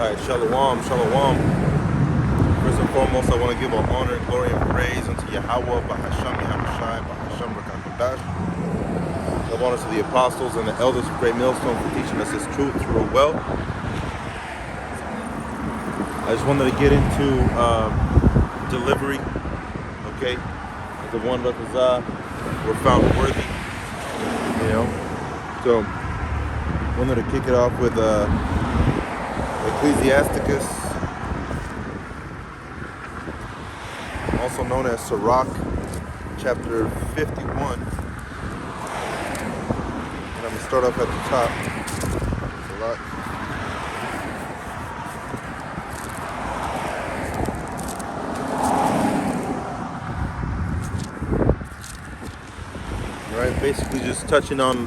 Alright, Shalom, Shalom. First and foremost, I want to give all honor, glory, and praise unto Yahweh, Bahasham, Yahawashi, Bahasham, Rakakadash. Give honor to the apostles and the elders of Great Millstone for teaching us His truth through a well. I just wanted to get into delivery, okay? The one Rakazah were found worthy, So, wanted to kick it off with Ecclesiasticus, also known as Sirach, chapter 51. And I'm going to start off at the top. Sirach. All right, basically just touching on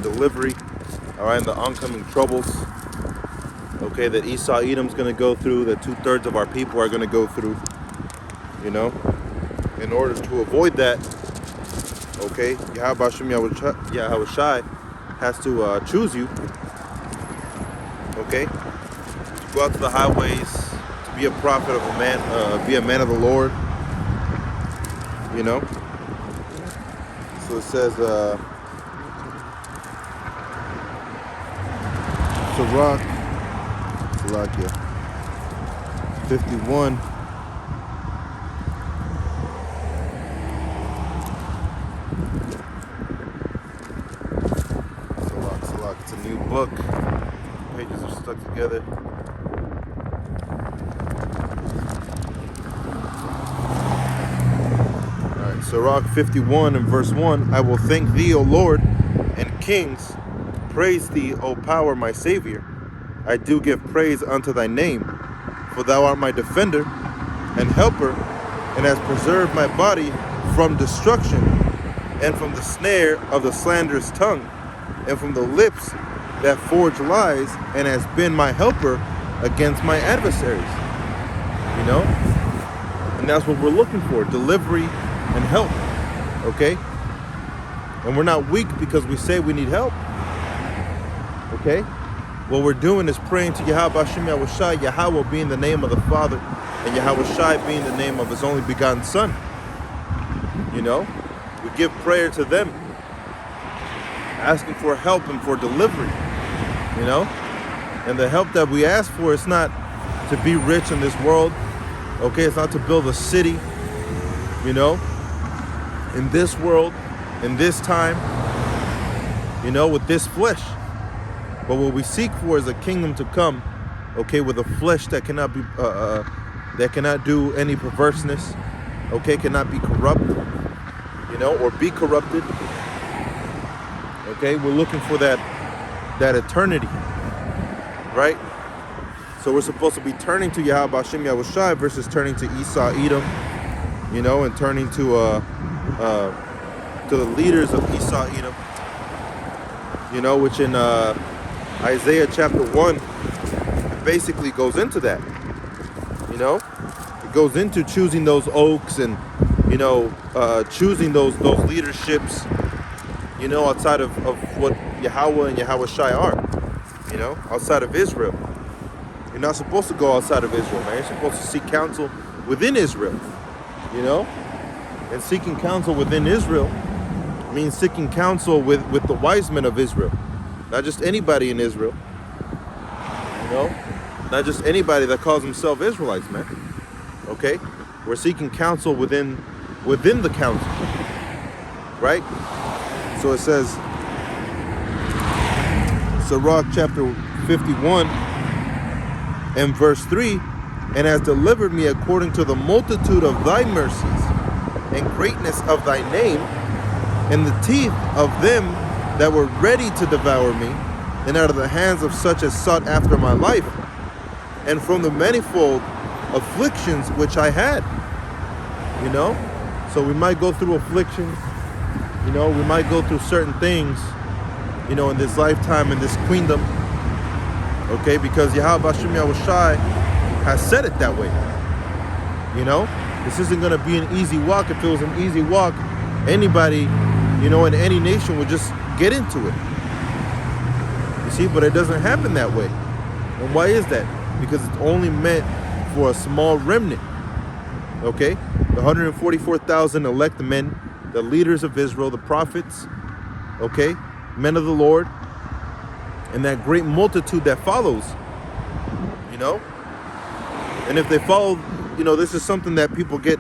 delivery, all right, and the oncoming troubles, okay, that Esau Edom's going to go through, that 2/3 of our people are going to go through, In order to avoid that, okay, Yahawashi has to choose you, okay, to go out to the highways, to be a prophet of a man, be a man of the Lord, So it says, Sirach, 51. Sirach, it's a new book. Pages are stuck together. Alright, Sirach 51 and verse 1. I will thank thee, O Lord, and kings praise thee, O power, my Savior. I do give praise unto thy name, for thou art my defender and helper, and hast preserved my body from destruction, and from the snare of the slanderous tongue, and from the lips that forge lies, and has been my helper against my adversaries. And that's what we're looking for, delivery and help, okay? And we're not weak because we say we need help, okay? What we're doing is praying to Yahweh Hashem Yahawashi, Yahweh being the name of the Father, and Yahawashi being the name of His only begotten Son. We give prayer to them, asking for help and for delivery, And the help that we ask for is not to be rich in this world, okay? It's not to build a city, in this world, in this time, with this flesh. But what we seek for is a kingdom to come, okay, with a flesh that cannot be, that cannot do any perverseness, okay, cannot be corrupt, or be corrupted. Okay, we're looking for that eternity, right? So we're supposed to be turning to Yahweh Hashem Yahawashi versus turning to Esau Edom, and turning to the leaders of Esau Edom, which in Isaiah chapter 1, it basically goes into that, It goes into choosing those oaks and, choosing those leaderships, outside of what Yahweh and Yahawashi are, outside of Israel. You're not supposed to go outside of Israel, man. You're supposed to seek counsel within Israel, And seeking counsel within Israel means seeking counsel with the wise men of Israel. Not just anybody in Israel, Not just anybody that calls himself Israelites, man. Okay? We're seeking counsel within the council, right? So it says, Sirach chapter 51 and verse 3, and has delivered me according to the multitude of thy mercies and greatness of thy name, in the teeth of them that were ready to devour me, and out of the hands of such as sought after my life, and from the manifold afflictions which I had. So we might go through afflictions, we might go through certain things, in this lifetime, in this queendom, okay, because Yahweh Hashem Yahawashi has said it that way. This isn't going to be an easy walk. If it was an easy walk, anybody, in any nation would just get into it. You see, but it doesn't happen that way. And why is that? because it's only meant for a small remnant. Okay? The 144,000 elect men, the leaders of Israel, the prophets, okay? Men of the Lord, and that great multitude that follows, you know? And if they follow, you know, this is something that people get,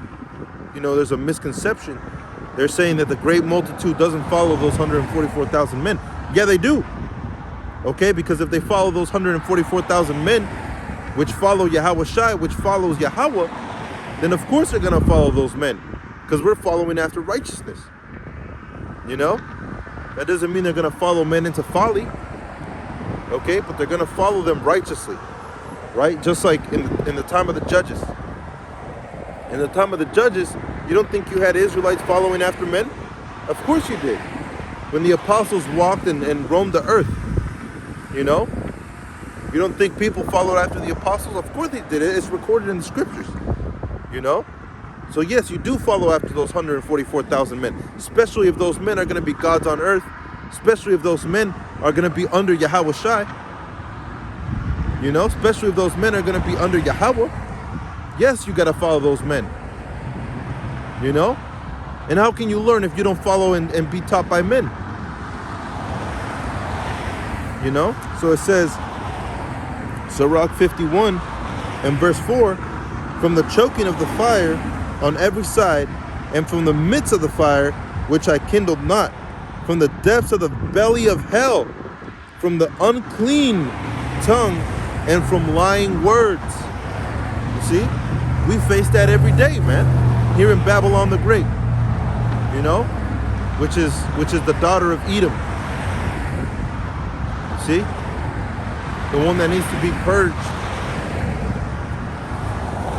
you know, there's a misconception. They're saying that the great multitude doesn't follow those 144,000 men. Yeah, they do. Okay, because if they follow those 144,000 men, which follow Yahweh Shai, which follows Yahweh, then of course they're going to follow those men, because we're following after righteousness. You know? That doesn't mean they're going to follow men into folly. Okay, but they're going to follow them righteously. Right? Just like in the time of the judges. In the time of the judges, you don't think you had Israelites following after men? Of course you did. When the apostles walked and roamed the earth, you know? You don't think people followed after the apostles? Of course they did. It's recorded in the scriptures, you know? So yes, you do follow after those 144,000 men, especially if those men are going to be gods on earth, especially if those men are going to be under Yahweh Shai, you know? Especially if those men are going to be under Yahweh. Yes, you got to follow those men, you know? And how can you learn if you don't follow and be taught by men? You know? So it says, Sirach 51 and verse 4, from the choking of the fire on every side, and from the midst of the fire, which I kindled not, from the depths of the belly of hell, from the unclean tongue, and from lying words. You see? We face that every day, man. Here in Babylon the Great. You know? Which is the daughter of Edom. See? The one that needs to be purged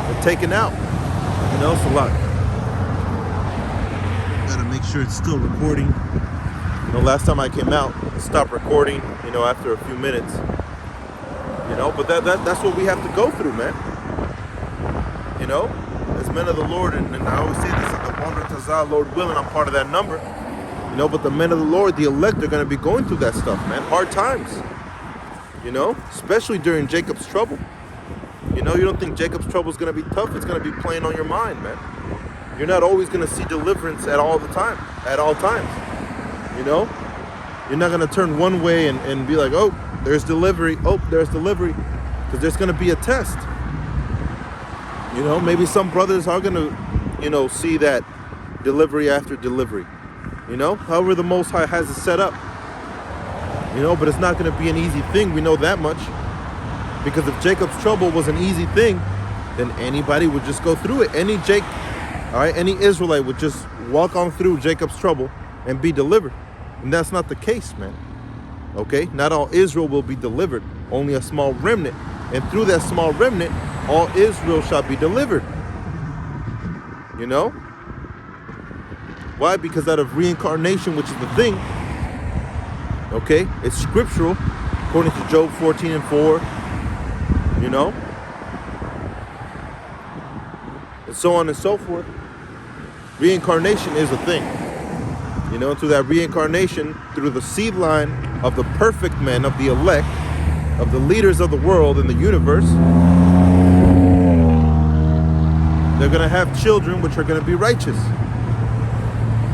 and taken out. You know, it's a lot. Gotta make sure it's still recording. You know, last time I came out, it stopped recording, you know, after a few minutes. You know, but that's what we have to go through, man. You know, as men of the Lord, and I always say this, at the Wonder Tazah, Lord willing, I'm part of that number. You know, but the men of the Lord, the elect, are going to be going through that stuff, man. Hard times. You know, especially during Jacob's trouble. You know, you don't think Jacob's trouble is going to be tough. It's going to be playing on your mind, man. You're not always going to see deliverance at all times. You know, you're not going to turn one way and be like, oh, there's delivery. Oh, there's delivery. Because there's going to be a test. You know, maybe some brothers are going to, you know, see that delivery after delivery. You know, however the Most High has it set up. You know, but it's not going to be an easy thing. We know that much. Because if Jacob's trouble was an easy thing, then anybody would just go through it. Any Israelite would just walk on through Jacob's trouble and be delivered. And that's not the case, man. Okay? Not all Israel will be delivered. Only a small remnant. And through that small remnant, all Israel shall be delivered. You know? Why? Because out of reincarnation, which is the thing, okay, it's scriptural, according to Job 14 and 4, you know, and so on and so forth. Reincarnation is a thing, you know, through that reincarnation, through the seed line of the perfect men, of the elect, of the leaders of the world and the universe, they're going to have children which are going to be righteous,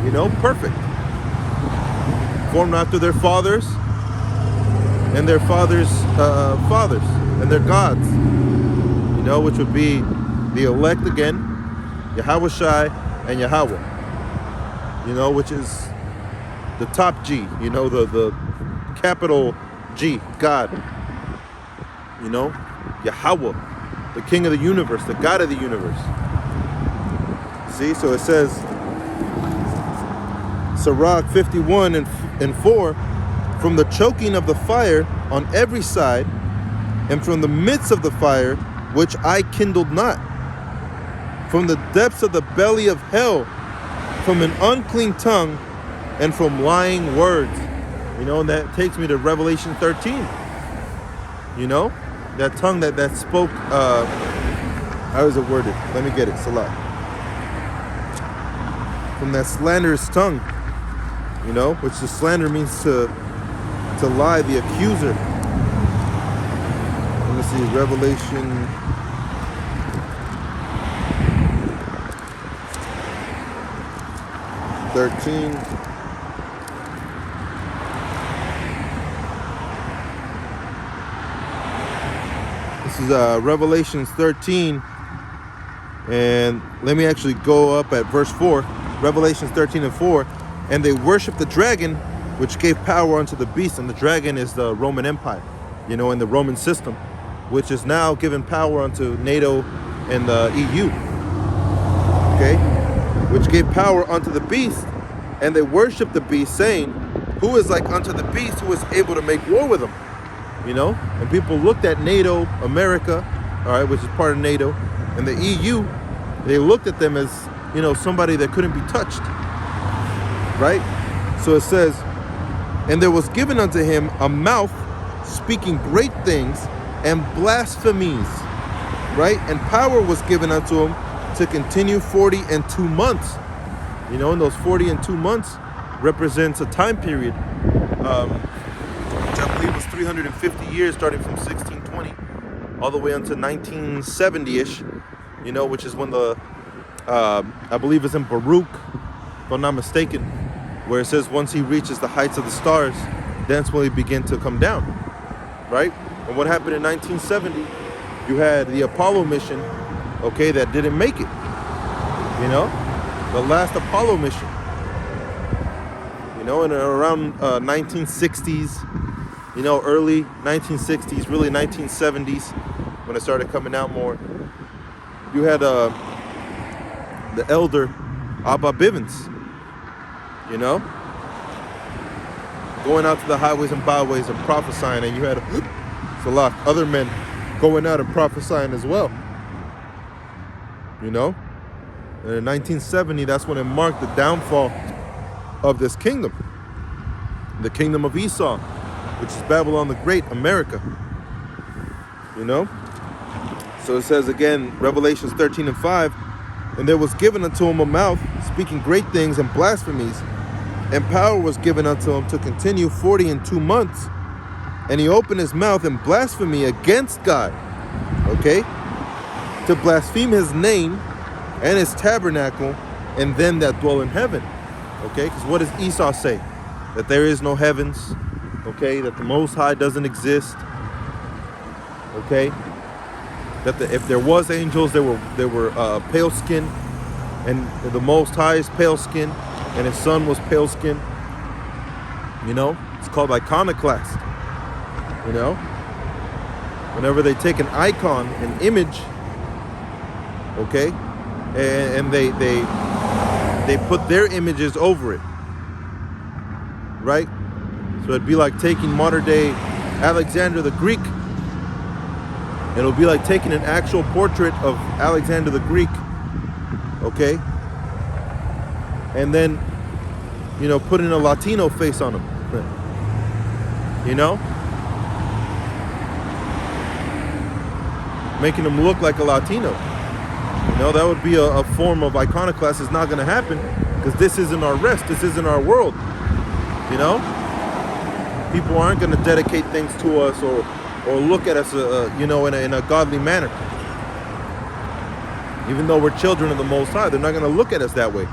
you know, perfect. Formed after their fathers and their fathers' fathers and their gods, you know, which would be the elect again, Yahweh Shai and Yahweh, you know, which is the top G, you know, the capital G, God, you know, Yahweh, the King of the universe, the God of the universe. See, so it says, Sirach 51 and 4, from the choking of the fire on every side, and from the midst of the fire, which I kindled not, from the depths of the belly of hell, from an unclean tongue, and from lying words. You know, and that takes me to Revelation 13. You know, that tongue that spoke, how is it worded? Let me get it, Salah. From that slanderous tongue, you know, which the slander means to lie, the accuser. Let me see, Revelation 13. This is Revelations 13. And let me actually go up at verse 4. Revelations 13 and 4. And they worship the dragon, which gave power unto the beast. And the dragon is the Roman Empire, you know, in the Roman system, which is now given power unto NATO and the EU. Okay? Which gave power unto the beast. And they worship the beast, saying, who is like unto the beast, who is able to make war with him? You know? And people looked at NATO, America, all right, which is part of NATO, and the EU, they looked at them as, you know, somebody that couldn't be touched. Right? So it says, and there was given unto him a mouth speaking great things and blasphemies. Right? And power was given unto him to continue 42 months. You know, and those 42 months represents a time period, which I believe was 350 years, starting from 1620 all the way until 1970-ish, you know, which is when the, I believe it's in Baruch, if I'm not mistaken, where it says once he reaches the heights of the stars, that's when he begin to come down, right? And what happened in 1970, you had the Apollo mission, okay, that didn't make it, you know? The last Apollo mission, you know, and around 1960s, you know, early 1960s, really 1970s, when it started coming out more, you had the elder Abba Bivens, you know, going out to the highways and byways and prophesying, and you had a lot of other men going out and prophesying as well, you know. And in 1970, that's when it marked the downfall of this kingdom, the kingdom of Esau, which is Babylon the Great, America, you know. So it says again, Revelations 13 and 5, and there was given unto him a mouth speaking great things and blasphemies, and power was given unto him to continue 42 months, and he opened his mouth in blasphemy against God, okay, to blaspheme his name and his tabernacle, and them that dwell in heaven. Okay, because what does Esau say? That there is no heavens, okay, that the Most High doesn't exist, okay, that if there was angels, they were pale skin, and the Most High is pale skin, and his son was pale skin. You know, it's called iconoclast. You know, whenever they take an icon, an image, okay, and they put their images over it, right? So it'd be like taking modern day Alexander the Greek. It'll be like taking an actual portrait of Alexander the Greek, okay, and then, you know, putting a Latino face on him, you know, making him look like a Latino. You know, that would be a form of iconoclast. It's not going to happen because this isn't our rest. This isn't our world. You know, people aren't going to dedicate things to us or look at us, you know, in a godly manner. Even though we're children of the Most High, they're not going to look at us that way.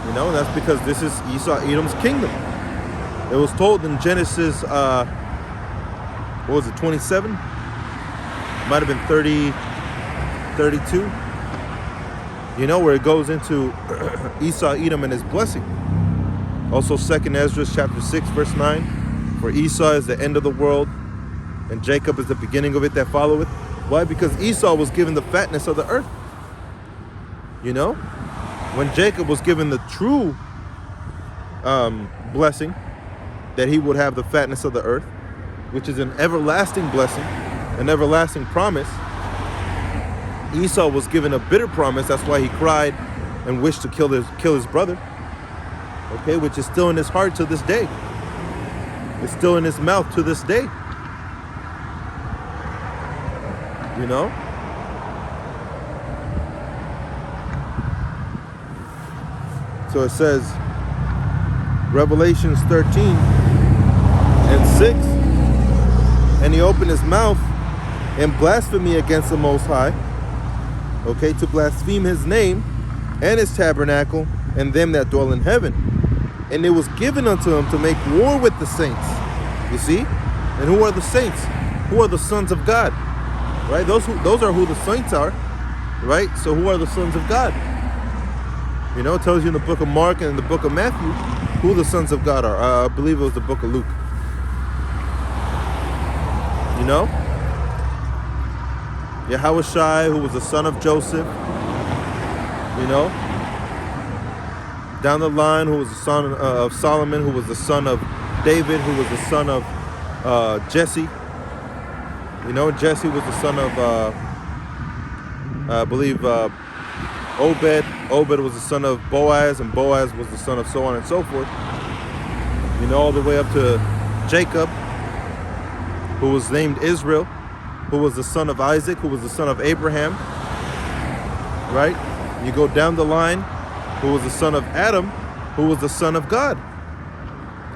You know, and that's because this is Esau, Edom's kingdom. It was told in Genesis, what was it, 27? Might have been 32. You know, where it goes into Esau, Edom, and his blessing. Also, 2nd Ezra chapter 6, verse 9. For Esau is the end of the world, and Jacob is the beginning of it that followeth. Why? Because Esau was given the fatness of the earth. You know? When Jacob was given the true blessing, that he would have the fatness of the earth, which is an everlasting blessing, an everlasting promise, Esau was given a bitter promise. That's why he cried and wished to kill his brother. Okay, which is still in his heart to this day. It's still in his mouth to this day. You know? So it says, Revelations 13 and 6, and he opened his mouth and blasphemy against the Most High, okay, to blaspheme his name and his tabernacle and them that dwell in heaven. And it was given unto him to make war with the saints. You see? And who are the saints? Who are the sons of God? Right? Those are who the saints are. Right? So who are the sons of God? You know, it tells you in the book of Mark and in the book of Matthew who the sons of God are. I believe it was the book of Luke. You know? Yahushua, who was the son of Joseph. You know? Down the line, who was the son of Solomon, who was the son of David, who was the son of Jesse. You know, Jesse was the son of, I believe, Obed. Obed was the son of Boaz, and Boaz was the son of so on and so forth. You know, all the way up to Jacob, who was named Israel, who was the son of Isaac, who was the son of Abraham. Right? You go down the line, who was the son of Adam, who was the son of God.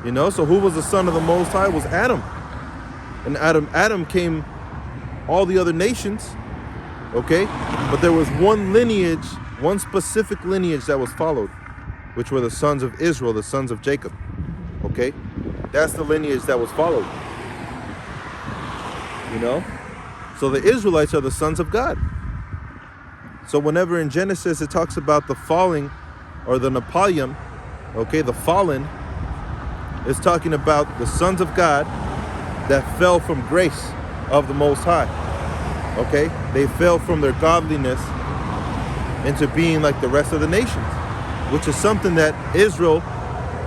You know, so who was the son of the Most High? Was Adam. And Adam came all the other nations, okay? But there was one lineage, one specific lineage that was followed, which were the sons of Israel, the sons of Jacob, okay? That's the lineage that was followed, you know? So the Israelites are the sons of God. So whenever in Genesis it talks about the falling or the Nephilim, okay, the fallen, it's talking about the sons of God that fell from grace of the Most High, okay? They fell from their godliness into being like the rest of the nations, which is something that Israel,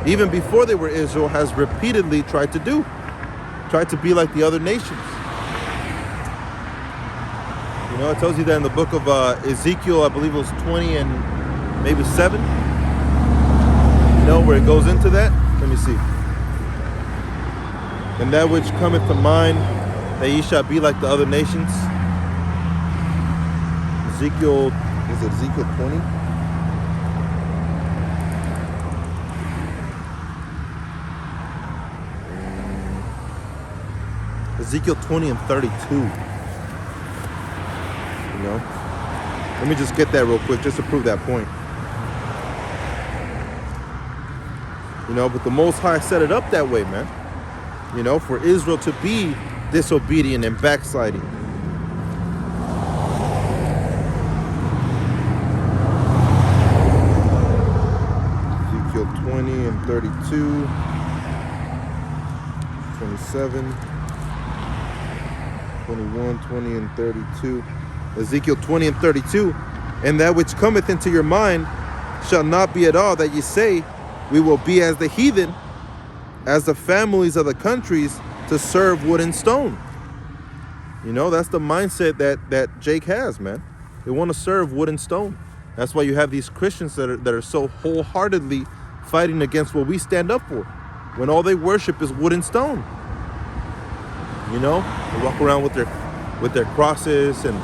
even before they were Israel, has repeatedly tried to do, tried to be like the other nations. You know, it tells you that in the book of Ezekiel, I believe it was 20 and maybe 7, you know, where it goes into that. Let me see. And that which cometh to mind, that ye shall be like the other nations. Ezekiel, is it Ezekiel 20? Ezekiel 20 and 32. You know? Let me just get that real quick, just to prove that point. You know, but the Most High set it up that way, man. You know, for Israel to be disobedient and backsliding. Ezekiel 20 and 32, 27, 21, 20 and 32. Ezekiel 20 and 32. And that which cometh into your mind shall not be at all that ye say, we will be as the heathen, as the families of the countries, to serve wood and stone. You know, that's the mindset that Jake has, man. They want to serve wood and stone. That's why you have these Christians that are so wholeheartedly fighting against what we stand up for, when all they worship is wood and stone. You know, they walk around with their crosses, and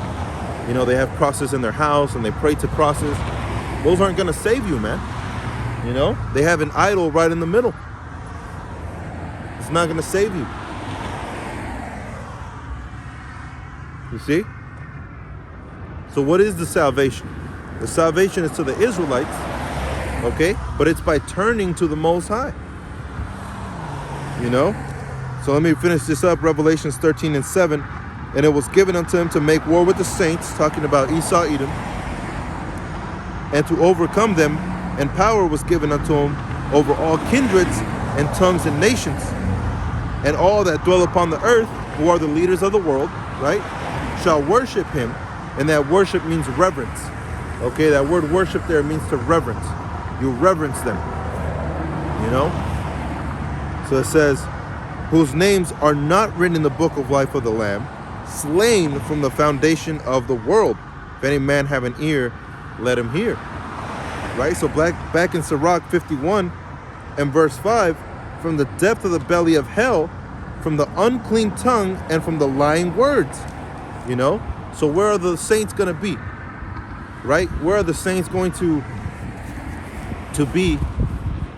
you know, they have crosses in their house and they pray to crosses. Those aren't going to save you, man. You know, they have an idol right in the middle. It's not going to save you. You see? So what is the salvation? The salvation is to the Israelites, okay? But it's by turning to the Most High. You know? So let me finish this up. Revelations 13 and 7. And it was given unto him to make war with the saints, talking about Esau, Edom, and to overcome them. And power was given unto him over all kindreds and tongues and nations, and all that dwell upon the earth, who are the leaders of the world, right, shall worship him. And that worship means reverence. Okay, that word worship there means to reverence. You reverence them. You know? So it says, whose names are not written in the book of life of the Lamb, slain from the foundation of the world. If any man have an ear, let him hear. Right? So back in Sirach 51 and verse 5, from the depth of the belly of hell, from the unclean tongue, and from the lying words. You know? So where are the saints going to be? Right? Where are the saints going to be?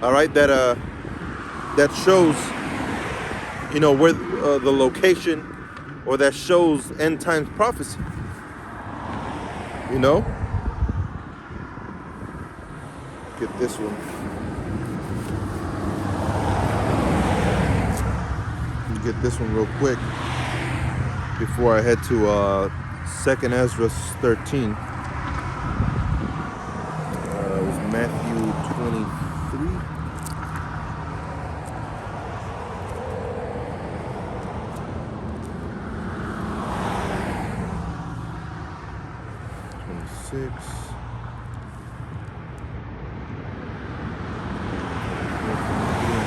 All right? That shows, you know, where the location or that shows end times prophecy. You know? Get this one. Get this one real quick before I head to 2nd Ezra 13. It was Matthew 23. Six.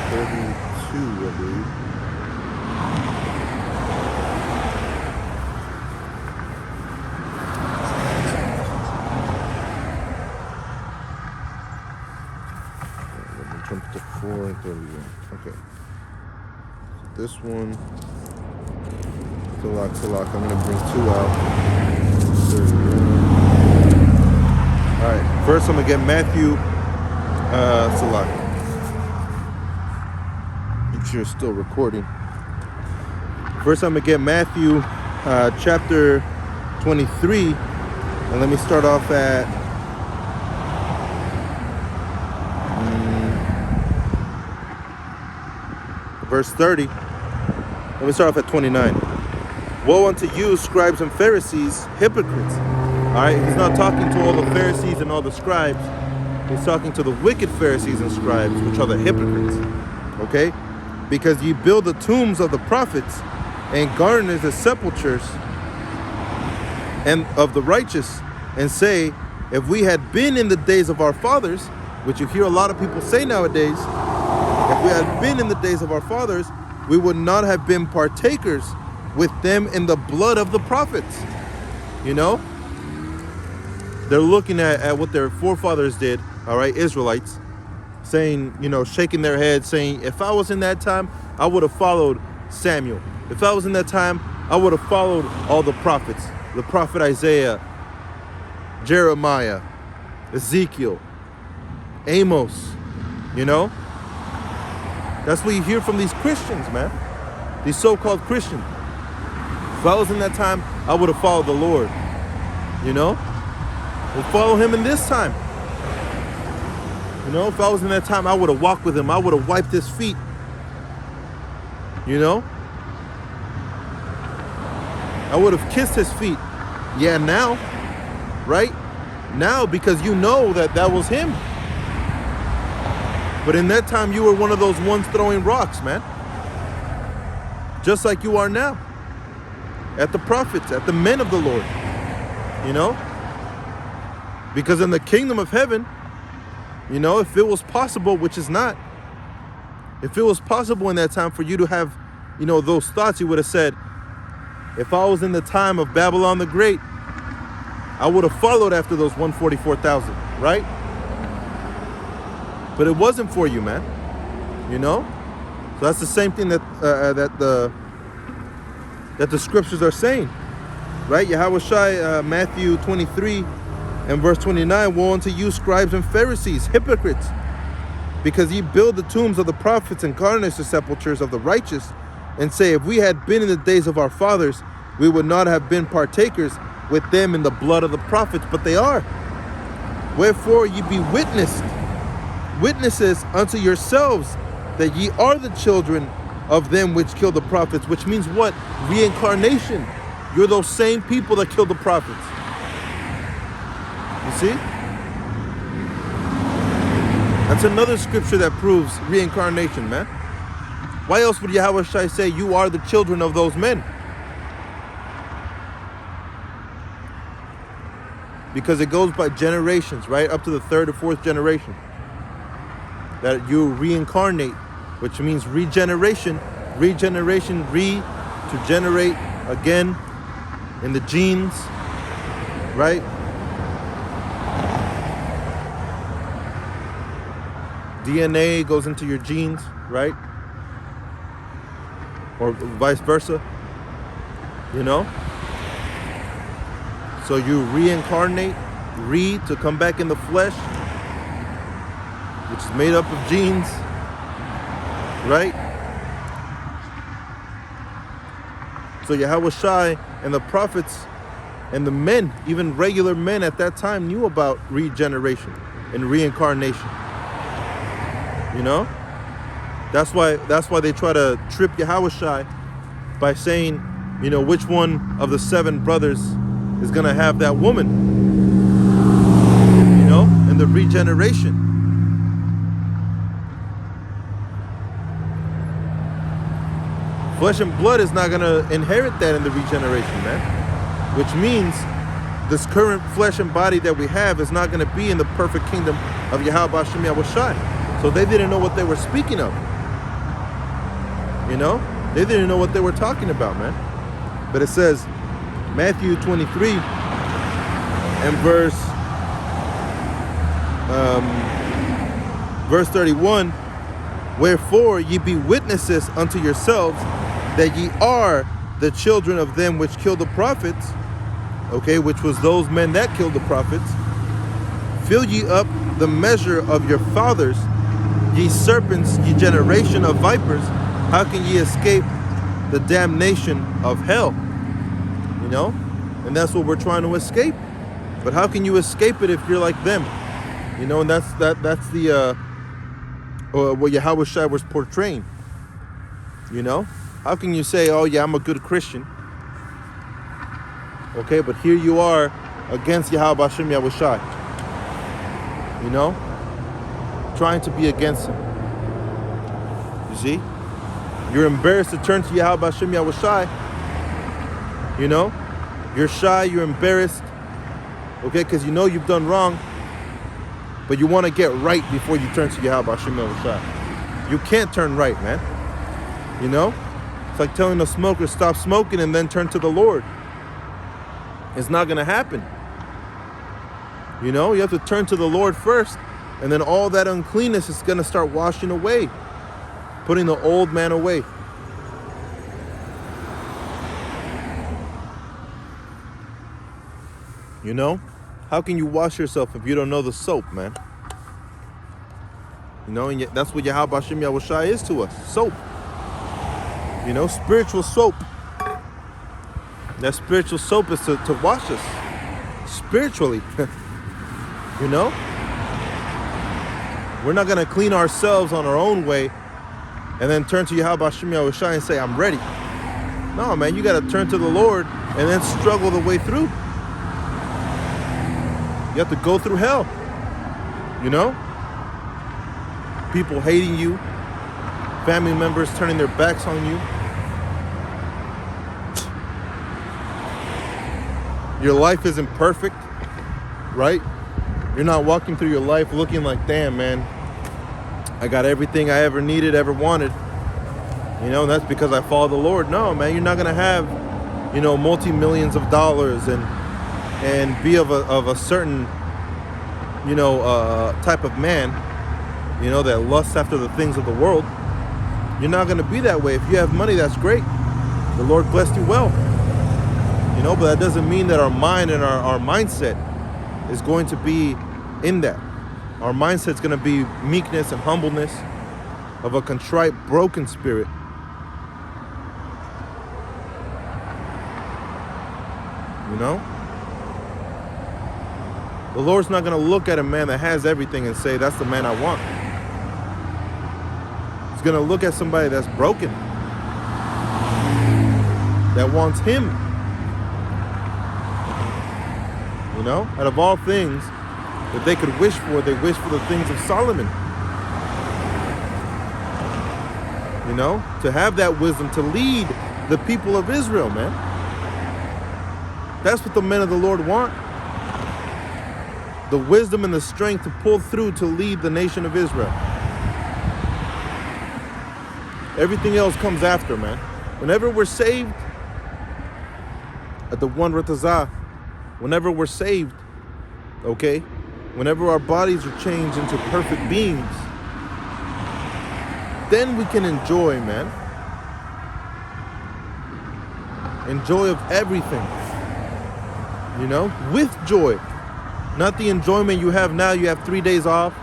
32, I believe. Let me jump to 4 and 31. Okay. So this one. Salak. I'm gonna bring 2 out. 31. All right, first I'm gonna get Matthew, Salak. Make sure it's still recording. First I'm gonna get Matthew, chapter 23, and let me start off at verse 30. Let me start off at 29. Woe unto you, scribes and Pharisees, hypocrites. All right, he's not talking to all the Pharisees and all the scribes. He's talking to the wicked Pharisees and scribes, which are the hypocrites. Okay? Because ye build the tombs of the prophets and garners the sepulchres and of the righteous, and say, if we had been in the days of our fathers, which you hear a lot of people say nowadays, if we had been in the days of our fathers, we would not have been partakers with them in the blood of the prophets. You know? They're looking at what their forefathers did, all right, Israelites, saying, you know, shaking their heads, saying, if I was in that time, I would have followed Samuel. If I was in that time, I would have followed all the prophets, the prophet Isaiah, Jeremiah, Ezekiel, Amos, you know? That's what you hear from these Christians, man. These so-called Christians. If I was in that time, I would have followed the Lord, you know? We'll follow him in this time. You know, if I was in that time, I would have walked with him. I would have wiped his feet. You know? I would have kissed his feet. Yeah, now. Right? Now, because you know that that was him. But in that time, you were one of those ones throwing rocks, man. Just like you are now. At the prophets, at the men of the Lord. You know? Because in the kingdom of heaven, you know, if it was possible, which is not, if it was possible in that time for you to have, you know, those thoughts, you would have said, if I was in the time of Babylon the Great, I would have followed after those 144,000, right? But it wasn't for you, man. You know? So that's the same thing that the scriptures are saying, right? Yahushua, Matthew 23 and verse 29, woe unto you, scribes and Pharisees, hypocrites, because ye build the tombs of the prophets and garnish the sepulchres of the righteous, and say, if we had been in the days of our fathers, we would not have been partakers with them in the blood of the prophets. But they are. Wherefore ye be witnesses unto yourselves that ye are the children of them which killed the prophets. Which means what? Reincarnation. You're those same people that killed the prophets. You see? That's another scripture that proves reincarnation, man. Why else would Yahushua say you are the children of those men? Because it goes by generations, right? Up to the 3rd or 4th generation. That you reincarnate, which means regeneration. Regeneration, to generate again in the genes, right? DNA goes into your genes, right? Or vice versa, you know? So you reincarnate, to come back in the flesh, which is made up of genes, right? So Yahweh Shai and the prophets and the men, even regular men at that time, knew about regeneration and reincarnation. You know? That's why they try to trip Yahweh Shai by saying, you know, which one of the 7 brothers is going to have that woman, you know, and the regeneration. Flesh and blood is not going to inherit that in the regeneration, man. Which means this current flesh and body that we have is not going to be in the perfect kingdom of Yahweh Hashem Yahweh Shai. So they didn't know what they were speaking of. You know? They didn't know what they were talking about, man. But it says, Matthew 23 and verse 31, wherefore ye be witnesses unto yourselves that ye are the children of them which killed the prophets, okay, which was those men that killed the prophets. Fill ye up the measure of your fathers, ye serpents, ye generation of vipers. How can ye escape the damnation of hell? You know? And that's what we're trying to escape. But how can you escape it if you're like them? You know, and that's the what Yahweh Shai was portraying. You know? How can you say, oh yeah, I'm a good Christian? Okay, but here you are against Yahweh Hashem Yahweh Shai. You know? Trying to be against him. You see? You're embarrassed to turn to Yahweh Hashem Yahweh Shai. You know? You're shy, you're embarrassed. Okay, because you know you've done wrong. But you want to get right before you turn to Yahweh Hashem Yahweh Shai. You can't turn right, man. You know? It's like telling a smoker, stop smoking and then turn to the Lord. It's not going to happen. You know? You have to turn to the Lord first. And then all that uncleanness is going to start washing away. Putting the old man away. You know? How can you wash yourself if you don't know the soap, man? You know, and that's what Yahweh Hashem Yahweh Shai is to us. Soap. You know, spiritual soap. That spiritual soap is to wash us. Spiritually. You know? We're not going to clean ourselves on our own way and then turn to Yahweh Hashem Yahweh Shai and say, I'm ready. No, man, you got to turn to the Lord and then struggle the way through. You have to go through hell. You know? People hating you. Family members turning their backs on you. Your life isn't perfect, right? You're not walking through your life looking like, damn, man, I got everything I ever needed, ever wanted. You know, and that's because I follow the Lord. No, man, you're not going to have, you know, multi-millions of dollars and be of a certain, you know, type of man, you know, that lusts after the things of the world. You're not going to be that way. If you have money, that's great. The Lord blessed you well. You know, but that doesn't mean that our mind and our mindset is going to be in that. Our mindset's going to be meekness and humbleness of a contrite, broken spirit. You know? The Lord's not going to look at a man that has everything and say, that's the man I want. He's going to look at somebody that's broken, that wants him. You know? Out of all things that they could wish for, they wish for the things of Solomon. You know? To have that wisdom, to lead the people of Israel, man. That's what the men of the Lord want. The wisdom and the strength to pull through to lead the nation of Israel. Everything else comes after, man. Whenever we're saved, at the one Ratazah, whenever we're saved, okay, whenever our bodies are changed into perfect beings, then we can enjoy, man. Enjoy of everything. You know, with joy. Not the enjoyment you have now. You have 3 days off.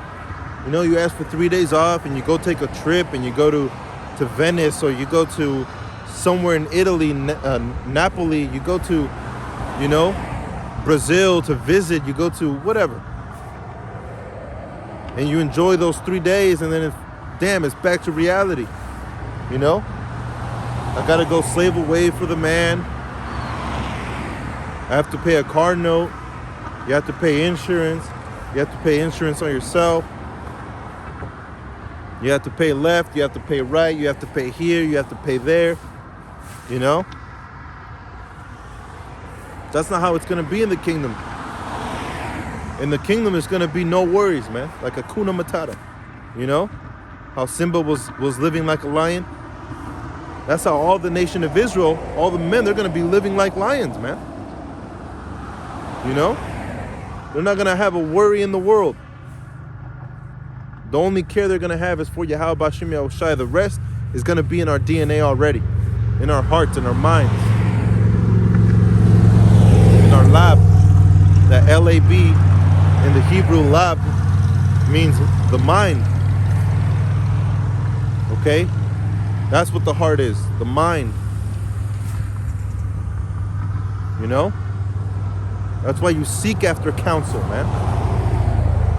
You know, you ask for 3 days off and you go take a trip and you go to Venice or you go to somewhere in Italy, Napoli, you go to, you know, Brazil to visit, you go to whatever. And you enjoy those 3 days, and then it's back to reality. You know? I gotta go slave away for the man. I have to pay a car note. You have to pay insurance. You have to pay insurance on yourself. You have to pay left. You have to pay right. You have to pay here. You have to pay there. You know? That's not how it's going to be in the kingdom. In the kingdom, it's going to be no worries, man. Like Hakuna Matata. You know? How Simba was living like a lion. That's how all the nation of Israel, all the men, they're going to be living like lions, man. You know? They're not going to have a worry in the world. The only care they're going to have is for Yahweh B'Shem Yahushai. The rest is going to be in our DNA already. In our hearts, in our minds. In our lab. That LAB in the Hebrew lab means the mind. Okay? That's what the heart is. The mind. You know? That's why you seek after counsel, man.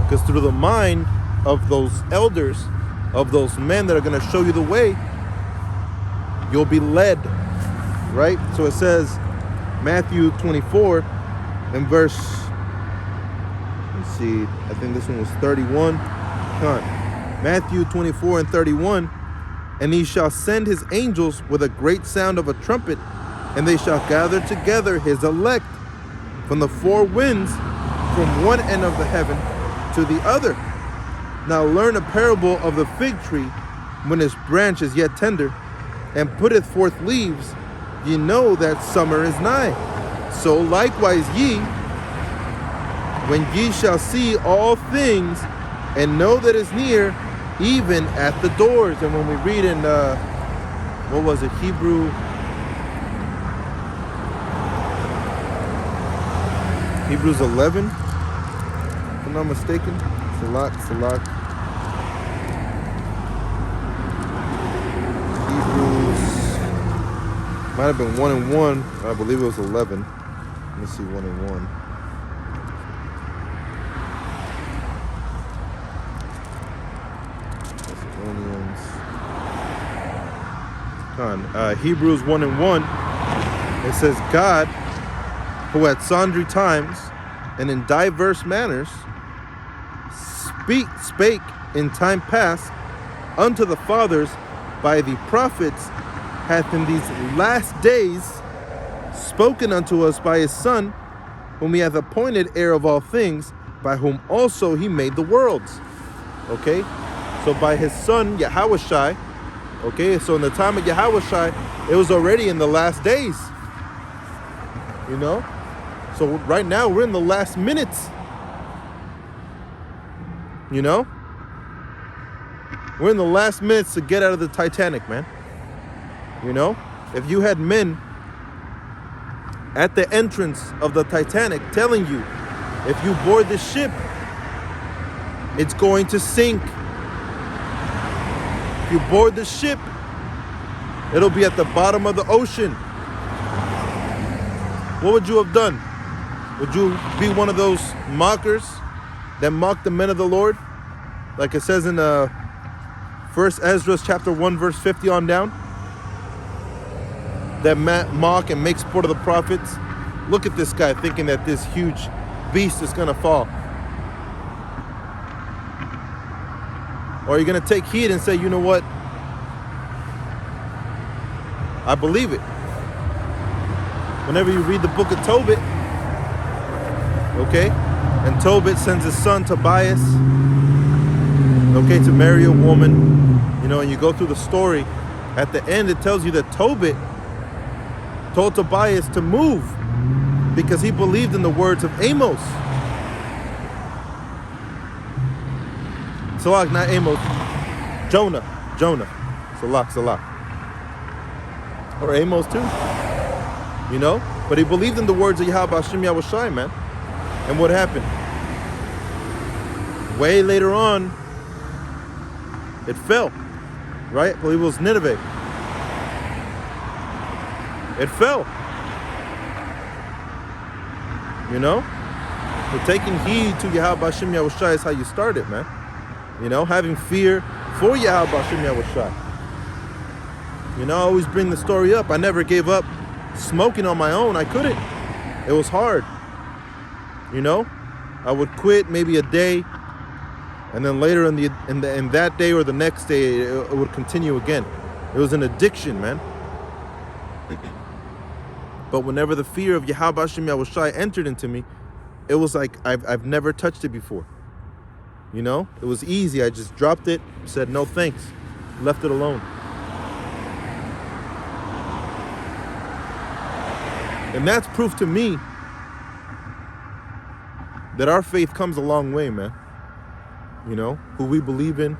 Because through the mind of those elders, of those men that are going to show you the way, you'll be led. Right? So it says, Matthew 24 and verse, let's see, I think this one was 31. Come on. Matthew 24 and 31. And he shall send his angels with a great sound of a trumpet, and they shall gather together his elect from the four winds, from one end of the heaven to the other. Now learn a parable of the fig tree when its branch is yet tender, and putteth forth leaves. Ye know that summer is nigh. So likewise ye, when ye shall see all things, and know that is near, even at the doors. And when we read in what was it, Hebrews 11, if I'm not mistaken. Salak. Hebrews might have been 1 and 1. I believe it was 11. Let me see, 1 and 1. Hebrews 1 and 1, it says, God, who at sundry times and in diverse manners spake in time past unto the fathers by the prophets, hath in these last days spoken unto us by his Son, whom he hath appointed heir of all things, by whom also he made the worlds. Okay, so by his Son Yahushai. Okay, so in the time of Yahushai, it was already in the last days. You know? So right now, we're in the last minutes. You know? We're in the last minutes to get out of the Titanic, man. You know? If you had men at the entrance of the Titanic telling you, if you board the ship, it's going to sink. If you board the ship, it'll be at the bottom of the ocean. What would you have done? Would you be one of those mockers that mock the men of the Lord? Like it says in 1 Ezra chapter 1 verse 50 on down. That mock and make sport of the prophets. Look at this guy thinking that this huge beast is going to fall. Or are you going to take heed and say, you know what? I believe it. Whenever you read the book of Tobit, okay, and Tobit sends his son Tobias, okay, to marry a woman, you know, and you go through the story, at the end it tells you that Tobit told Tobias to move because he believed in the words of Amos. Salak, not Amos. Jonah. Salak. Or Amos too. You know? But he believed in the words of Yahweh B'Shem Yahushai, man. And what happened? Way later on, it fell. Right? I believe it was Nineveh. it fell. You know? So taking heed to Yahweh Hashem Yahushai is how you start it, man. You know, having fear for Yahweh Hashem Yahushai. You know, I always bring the story up. I never gave up smoking on my own. I couldn't. It was hard. You know, I would quit maybe a day, and then later in that day or the next day, it would continue again. It was an addiction, man. But whenever the fear of Yahweh Hashem Yahushai entered into me, it was like I've never touched it before. You know, it was easy. I just dropped it, said no thanks, left it alone. And that's proof to me that our faith comes a long way, man. You know, who we believe in,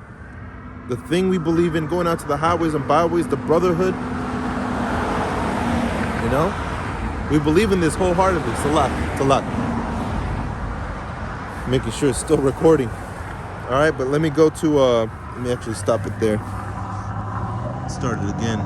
the thing we believe in, going out to the highways and byways, the brotherhood. You know, we believe in this wholeheartedly. Salat. Making sure it's still recording. All right, but let me go to, let me actually stop it there. Start it again.